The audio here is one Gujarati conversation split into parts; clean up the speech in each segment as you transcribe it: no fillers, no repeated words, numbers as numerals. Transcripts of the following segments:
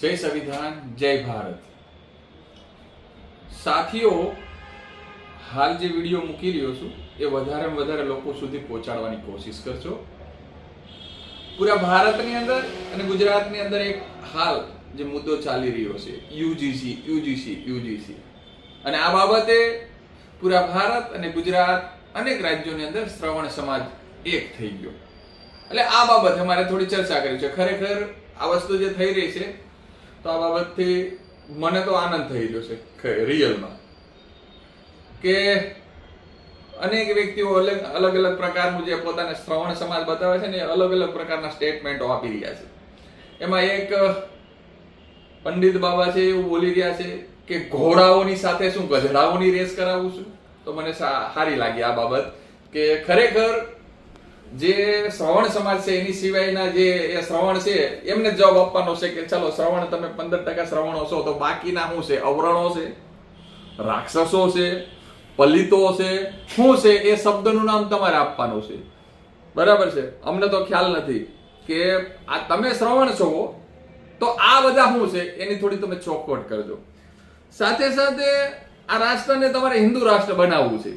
જય સંવિધાન, જય ભારત। સાથીઓ, હાલ જે વિડીયો મૂકી રહ્યો છું એ વધારે લોકો સુધી પહોંચાડવાની કોશિશ કરજો। પૂરા ભારતની અંદર અને ગુજરાતની અંદર એક હાલ જે મુદ્દો ચાલી રહ્યો છે યુજીસી અને આ બાબતે પૂરા ભારત અને ગુજરાત અનેક રાજ્યોની અંદર શ્રવણ સમાજ એક થઈ ગયો। એટલે આ બાબતે અમારે થોડી ચર્ચા કરી છે। ખરેખર આ વસ્તુ જે થઈ રહી છે તો આ બાબતથી મને તો આનંદ થઈ રહ્યો છે રિયલમાં, કે અનેક વ્યક્તિઓ અલગ અલગ પ્રકારનું જે પોતાને શ્રવણ સમાજ બતાવે છે ને અલગ અલગ પ્રકારના સ્ટેટમેન્ટો આપી રહ્યા છે। એમાં એક પંડિત બાબા છે એવું બોલી રહ્યા છે કે ઘોડાઓની સાથે શું ગધેડાઓની રેસ કરાવું છું। તો મને સારી લાગી આ બાબત, કે ખરેખર જે શ્રવણ સમાજ છે એની સિવાયના જે એ શ્રવણ છે એમને જવાબ આપવાનો છે કે ચલો શ્રવણ તમે 15% શ્રવણો છો તો બાકીના શું છે, અવરણો છે, રાક્ષસો છે, પલિતો છે, શું છે એ શબ્દનું નામ તમારે આપવાનું છે। બરાબર છે? અમને તો ખ્યાલ નથી કે આ તમે શ્રવણ છો તો આ બધા શું છે એની થોડી તમે ચોખવટ કરજો। સાથે સાથે આ રાષ્ટ્રને તમારે હિન્દુ રાષ્ટ્ર બનાવવું છે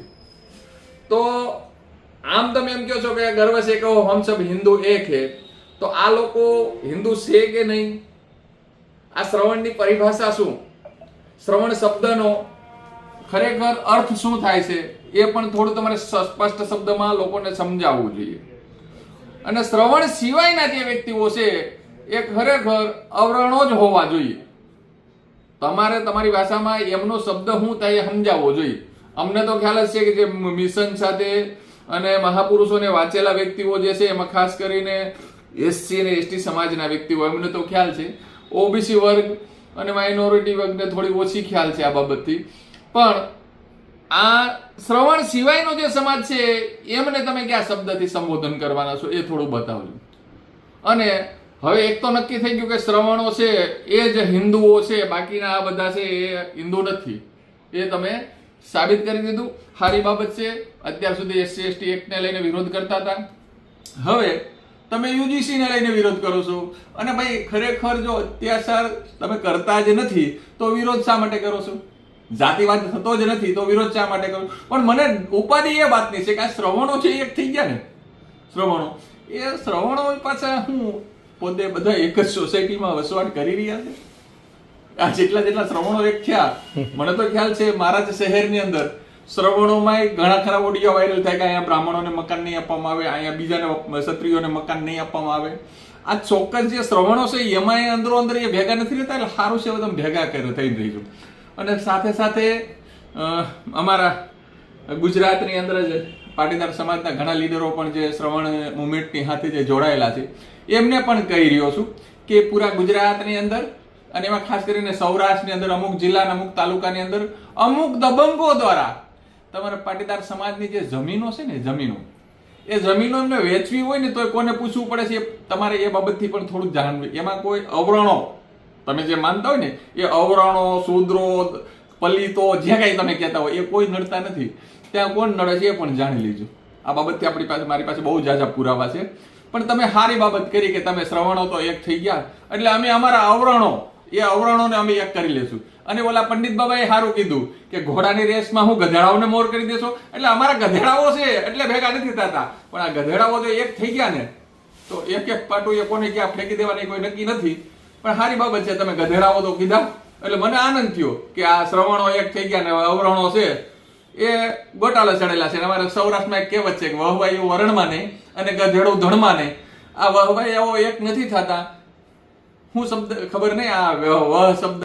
તો આમ તમે એમ કહો છો કે ગર્વ છે કહો હમ સબ હિન્દુ એક હે, તો આ લોકો હિન્દુ છે કે નહીં? આ શ્રવણની પરિભાષા શું, શ્રવણ શબ્દનો ખરેખર અર્થ શું થાય છે એ પણ થોડું તમારે સ્પષ્ટ શબ્દમાં લોકોને સમજાવવું જોઈએ। અને શ્રવણ સિવાયના જે વ્યક્તિઓ છે એ ખરેખર અવરણો જ હોવા જોઈએ। તમારે તમારી ભાષામાં એમનો શબ્દ શું થાય એ સમજાવવો જોઈએ। અમને તો ખ્યાલ જ છે કે જે મિશન સાથે અને મહાપુરુષોને વાંચેલા વ્યક્તિઓ જે છે એમાં ખાસ કરીને એસસી અને એસટી સમાજના વ્યક્તિઓ એમને તો ખ્યાલ છે, ઓબીસી વર્ગ અને માઇનોરિટી વર્ગને થોડી ઓછી ખ્યાલ છે આ બાબતથી, પણ આ શ્રવણ સિવાયનો જે સમાજ છે એમને તમે કયા શબ્દથી સંબોધન કરવાના છો એ થોડું બતાવજો। અને હવે એક તો નક્કી થઈ ગયું કે શ્રવણો છે એ જ હિન્દુઓ છે, બાકીના આ બધા છે એ હિન્દુ નથી, એ તમે સાબિત કરી દીધું। સારી બાબત છે। અત્યાર સુધી એસસી એસટી એક્ટને લઈને વિરોધ કરતા હતા, હવે તમે યુજીસી ને લઈને વિરોધ કરો છો। અને ભાઈ ખરેખર જો અત્યાચાર તમે કરતા જ નથી તો વિરોધ શા માટે કરો છો? જાતિવાદ થતો જ નથી તો વિરોધ શા માટે કરો? પણ મને ઉપાધિ એ વાતની છે કે આ શ્રવણો છે એક થઈ ગયા ને, શ્રવણો પાછા હું પોતે બધા એક જ સોસાયટીમાં વસવાટ કરી રહ્યા છે। આ જેટલા શ્રવણો એક થયા, મને તો ખ્યાલ છે મારા જ શહેરની અંદર શ્રવણોમાં ઘણા ખરા ઓડિયો વાયરલ થાય કે અહીંયા બ્રાહ્મણોને મકાન નહીં આપવામાં આવે, અહીંયા બીજાને ક્ષત્રિયોને મકાન નહીં આપવામાં આવે। આ ચોક્કસ જે શ્રવણો છે એમાં અંદરો અંદર એ ભેગા નથી રહેતા, એટલે સારું છે તમે ભેગા થઈ રહીશું। અને સાથે સાથે અમારા ગુજરાતની અંદર જ પાટીદાર સમાજના ઘણા લીડરો પણ જે શ્રવણ મુવમેન્ટની સાથે જે જોડાયેલા છે એમને પણ કહી રહ્યો છું કે પૂરા ગુજરાતની અંદર અને એમાં ખાસ કરીને સૌરાષ્ટ્રની અંદર અમુક જિલ્લાના અમુક તાલુકાની અંદર અમુક દબંગો દ્વારા તમારા પાટીદાર સમાજની જે જમીનો છે ને એ જમીનો એમને વેચવી હોય ને તો કોને પૂછવું પડે છે, તમારે એ બાબતથી પણ થોડું જાણવું। એમાં કોઈ અવરણો તમે જે માનતા હોય ને એ અવરણો, શૂદ્રો, પલિતો જે કાંઈ તમે કહેતા હોય એ કોઈ નડતા નથી, ત્યાં કોણ નડે છે એ પણ જાણી લેજો। આ બાબતથી મારી પાસે બહુ જાજા પુરાવા છે। પણ તમે સારી બાબત કરી કે તમે શ્રવણો તો એક થઈ ગયા, એટલે અમે અમારા અવરણોને અમે એક કરી લેશું। અને ઓલા પંડિત બાબાએ સારું કીધું કે ઘોડાની રેસમાં હું ગધેડાઓને મોર કરી દેશો, એટલે અમારા ગધેડાઓ છે એટલે ભેગા નથી થતા, પણ આ ગધેડાઓ જો એક થઈ ગયા ને તો એક પાટું એ કોને ક્યાં ફેંકી દેવાની કોઈ નક્કી નથી। પણ સારી બાબત છે, તમે ગધેડાઓ તો કીધા એટલે મને આનંદ થયો કે આ શ્રવણો એક થઈ ગયા ને અવરણો છે એ ગોટાળા ચડેલા છે। અમારા સૌરાષ્ટ્રમાં એક કહેવત છે કે વહવાયું વરણમાં નહીં અને ગધેડું ધણમાં નહીં। આ વહવાયાઓ એક નથી થતા, હું શબ્દ ખબર નહીં, આ વહ શબ્દ